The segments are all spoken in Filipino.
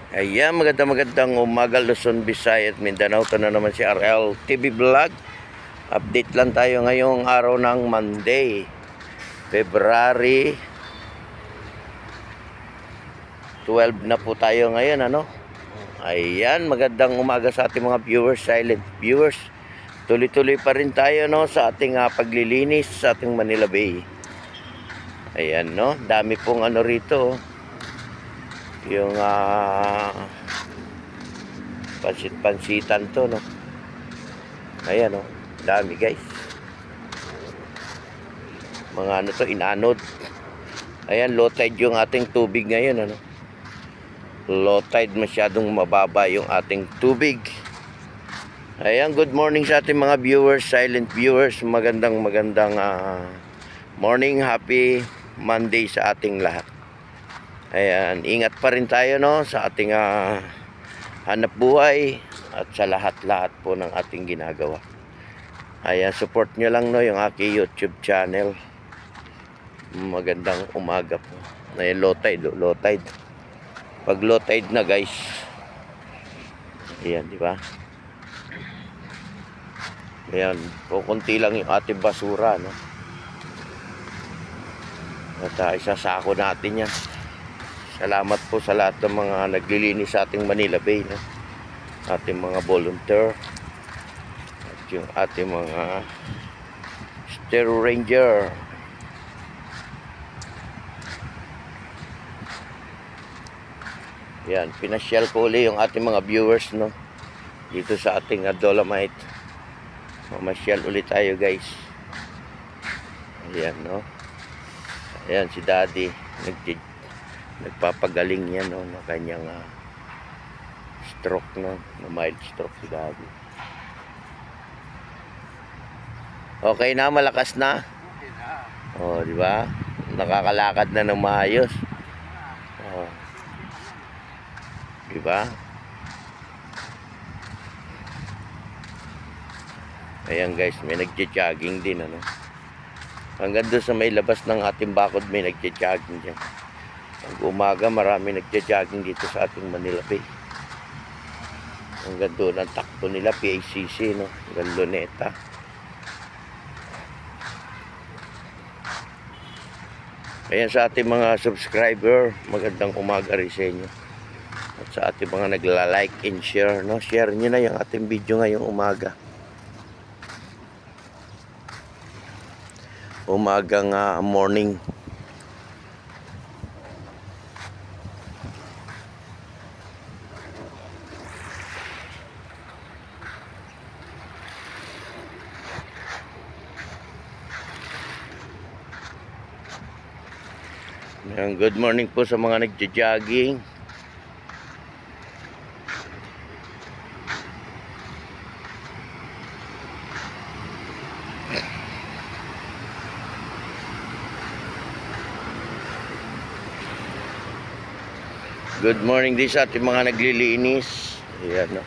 Ayan, magandang umaga Luzon, Visayas at Mindanao. Ito na naman si RL TV Vlog. Update lang tayo ngayong araw ng Monday, February 12 na po tayo ngayon, ano? Ayan, magandang umaga sa ating mga viewers, silent viewers. Tuloy-tuloy pa rin tayo, no, sa ating paglilinis sa ating Manila Bay. Ayan, no, dami pong ano rito, yung pansit-pansitan to, no. Ayan, no, dami guys. Mga ano to, inanod. Ayan, low tide yung ating tubig ngayon, ano. Low tide, masyadong mababa yung ating tubig. Ayan, good morning sa ating mga viewers, silent viewers. Magandang morning, happy Monday sa ating lahat. Ayan, ingat pa rin tayo, no, sa ating hanap buhay at sa lahat-lahat po ng ating ginagawa. Ayan, support nyo lang, no, yung aking YouTube channel. Magandang umaga po. Ayan, low tide, low tide. Pag low tide na, guys, ayan, di ba? Ayan, kukunti lang yung ating basura, no? At isasako natin yan. Salamat po sa lahat ng mga naglilinis sa ating Manila Bay, no? Ating mga volunteer at yung ating mga Stereo Ranger. Yan, pinasyal ko ulit yung ating mga viewers, no, dito sa ating Dolomite. Mamasyal ulit tayo, guys. Ayan, no. Ayan, si Daddy nagpapagaling yan, no, na kanyang stroke, no, na mild stroke si Daddy. Okay na, malakas na. Oh, di ba? Nakakalakad na ng maayos. Oh. Di ba? Ayan guys, may nagja-jogging din, ano. Hanggang doon sa may labas ng ating bakod, may nagja-jogging dyan. Pag umaga, marami nagja-jogging dito sa ating Manila Bay. Hanggang doon ang takto nila, PACC, no, hanggang Luneta. Ayan, sa ating mga subscriber, magandang umaga rin sa inyo. At sa ating mga nagla-like and share, no, share nyo na yung ating video ngayong umaga. Umagang morning. Good morning po sa mga nagja-jogging. Good morning din sa ating mga naglilinis. Ayan, no.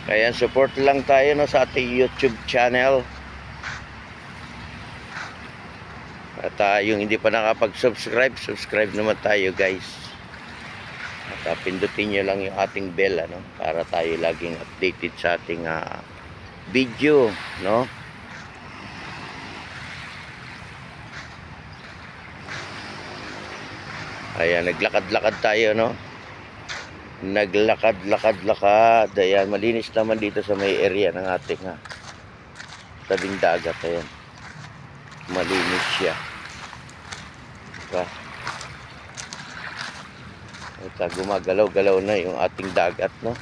Kaya support lang tayo, no, sa ating YouTube channel. At yung hindi pa nakapag-subscribe, subscribe naman tayo, guys. At pindutin nyo lang yung ating bell, ano, para tayo laging updated sa ating video, no. Ayan, naglakad-lakad tayo, no. Naglakad-lakad. Ayan, malinis naman dito sa may area ng ating tabing dagat. Ayan, malinis siya, diba? At gumagalaw-galaw na yung ating dagat, no.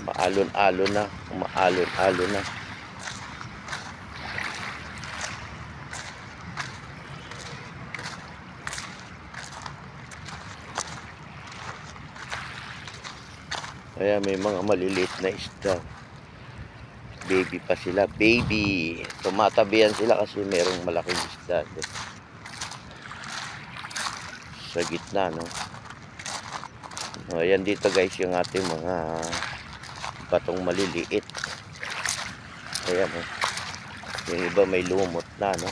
Maalon-alon na, umaalon-alon na. Kaya may mga maliliit na isda. Baby pa sila, baby. Tumatabihan sila kasi mayroong malaking isda sa gitna, no. Ayan dito guys yung ating mga batong maliliit. Ayan, oh. Yung iba may lumot na, no?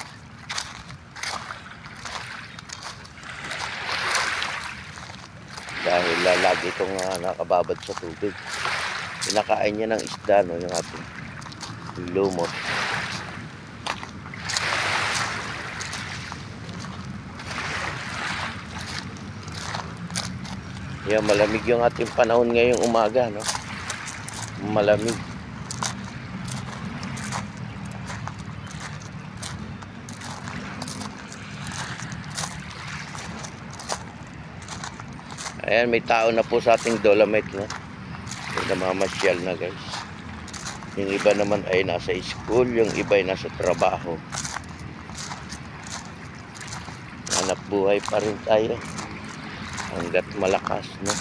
Dahil lagi itong nakababad sa tubig. Pinakain niya ng isda, no? Yung ating lumot. Yan, malamig yung ating panahon ngayong umaga, no? Malamig. Ayan, may tao na po sa ating Dolomite, no? May namamasyal na, guys. Yung iba naman ay nasa school, yung iba ay nasa trabaho. Hanap buhay pa rin tayo hanggat malakas, no?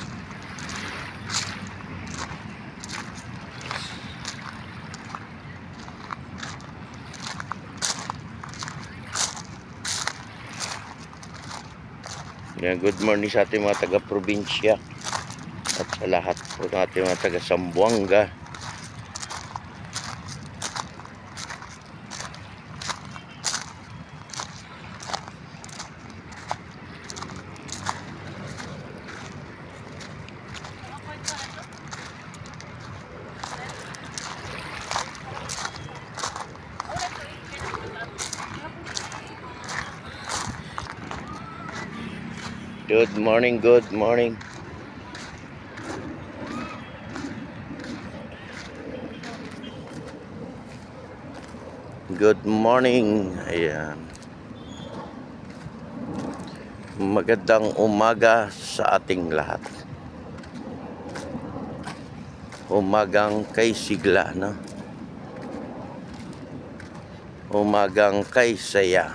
Yan, good morning sa ating mga taga-probinsya at sa lahat po ng ating mga taga-Sambuanga. Good morning, good morning. Good morning. Ayan. Magandang umaga sa ating lahat. Umagang kay sigla, no? Umagang kay saya.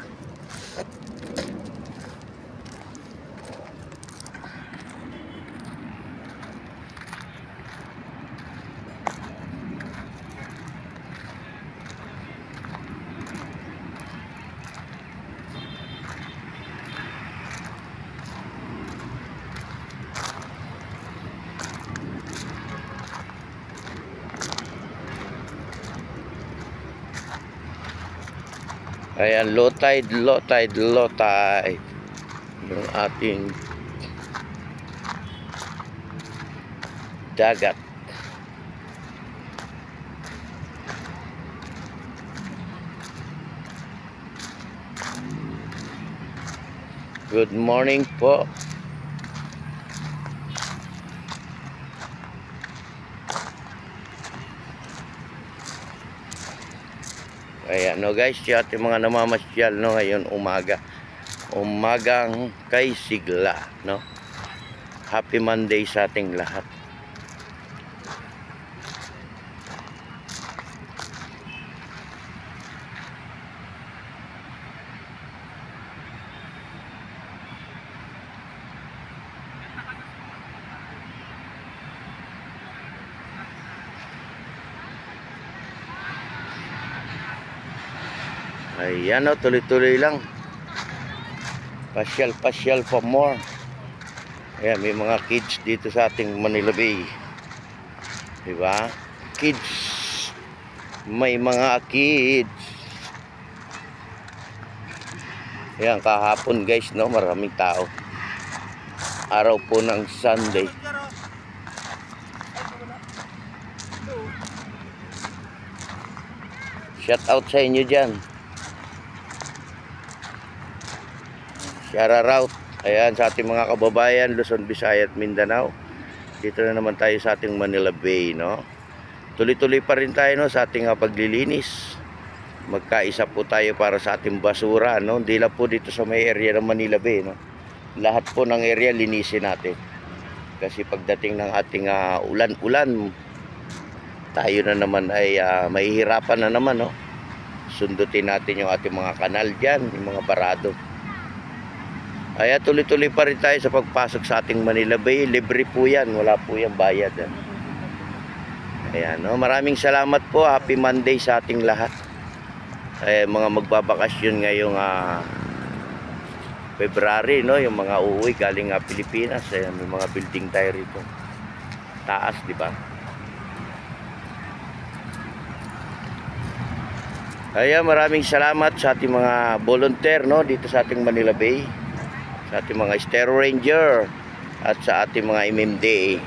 Ayan, low tide, low tide, low tide. Yung ating dagat. Good morning po. Ayan, no guys, yung ating mga namamasyal, no, ngayon umaga. Umagang kay sigla, no? Happy Monday sa ating lahat. Ayan, o, tuloy-tuloy lang. Pasyal-pasyal for more. Ayan, may mga kids dito sa ating Manila Bay. Diba? Kids. May mga kids. Ayan, kahapon guys, no, maraming tao. Araw po ng Sunday. Shout out sa inyo dyan. Shout out. Ayan, sa ating mga kababayan, Luzon, Visayas at Mindanao. Dito na naman tayo sa ating Manila Bay, no? Tuloy-tuloy pa rin tayo, no, sa ating paglilinis. Magkaisa po tayo para sa ating basura, no? Hindi lang po dito sa may area ng Manila Bay, no? Lahat po ng area linisin natin. Kasi pagdating ng ating ulan-ulan, tayo na naman ay mahihirapan na naman, no? Sundutin natin yung ating mga kanal dyan, yung mga barado. Kaya tuloy-tuloy pa rin tayo sa pagpasok sa ating Manila Bay. Libre po yan, wala po yung bayad. Ayan, no? Maraming salamat po. Happy Monday sa ating lahat. Mga magbabakasyon ngayong February, no? Yung mga uuwi galing Pilipinas. Ayan, may mga building tayo rito. Taas, di ba? Ayan, maraming salamat sa ating mga volunteer, no, dito sa ating Manila Bay, sa ating mga Estero Ranger at sa ating mga MMDA.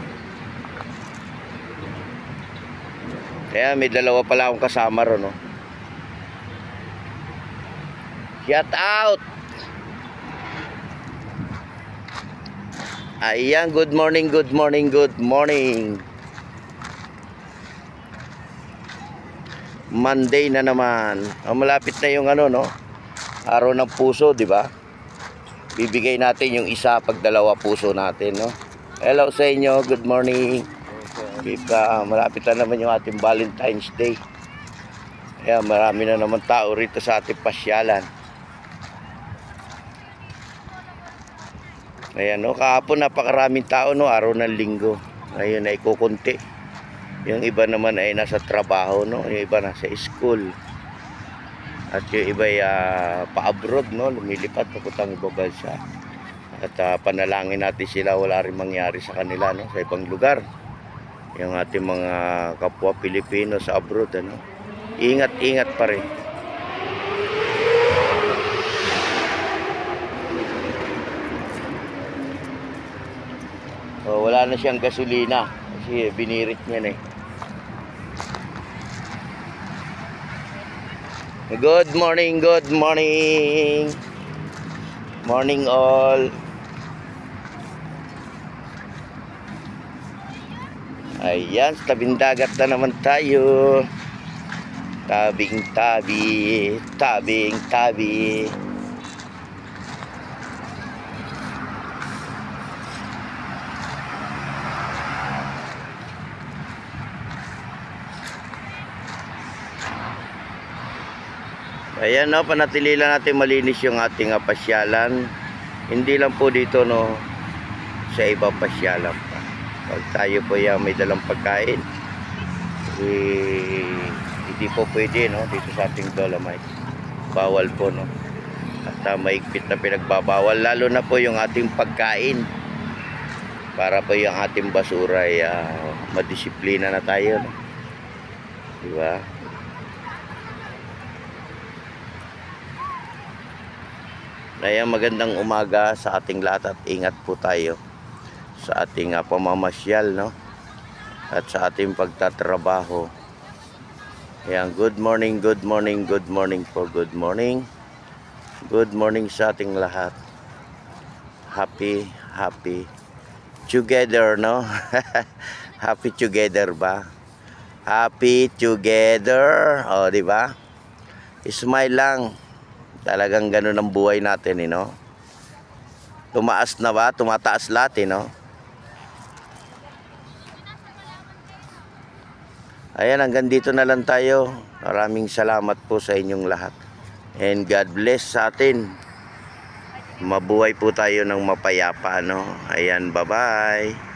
Kaya may dalawa pala akong kasama ron, no. Shout out! Ayan, good morning, good morning, good morning. Monday na naman. Malapit na yung ano, no, araw ng puso, di ba? Bibigay natin yung isa pag dalawa puso natin, no. Hello sa inyo, good morning. Malapit na naman yung ating Valentine's Day. Kaya marami na naman tao rito sa ating pasyalan. Ayan, no, kahapon napakaraming tao, no, araw ng linggo. Ngayon ay kukunti. Yung iba naman ay nasa trabaho, no, yung iba nasa school. At yung iba ay pa-abroad, no, lumilipat papuntang ibang bansa. At panalangin natin sila wala rin mangyari sa kanila, no, sa ibang lugar. Yung ating mga kapwa Pilipino sa abroad, ano, ingat-ingat pa rin. Wala na siyang gasolina kasi binirit niya na eh. Good morning, good morning. Morning all. Ayan, sa tabing dagat na naman tayo. Tabing-tabi, tabing-tabi. Ayan, no, panatili lang natin malinis yung ating pasyalan. Hindi lang po dito, no, sa ibang pasyalan pa. Pag tayo po may dalang pagkain, hindi po pwede, no, dito sa ating Dolomites. Bawal po, no. At maigpit na pinagbabawal, lalo na po yung ating pagkain. Para po yung ating basura ay madisiplina na tayo, no. Diba? Kaya magandang umaga sa ating lahat at ingat po tayo sa ating pamamasyal, no, at sa ating pagtatrabaho. Ayan, good morning, good morning, good morning po, good morning. Good morning sa ating lahat. Happy together, no? Happy together ba? Happy together. O, di ba? Smile lang. Talagang ganun ang buhay natin, no? Tumaas na ba? Tumataas lahat, no? Ayan, hanggang dito na lang tayo. Maraming salamat po sa inyong lahat. And God bless sa atin. Mabuhay po tayo ng mapayapa, no? Ayan, bye-bye.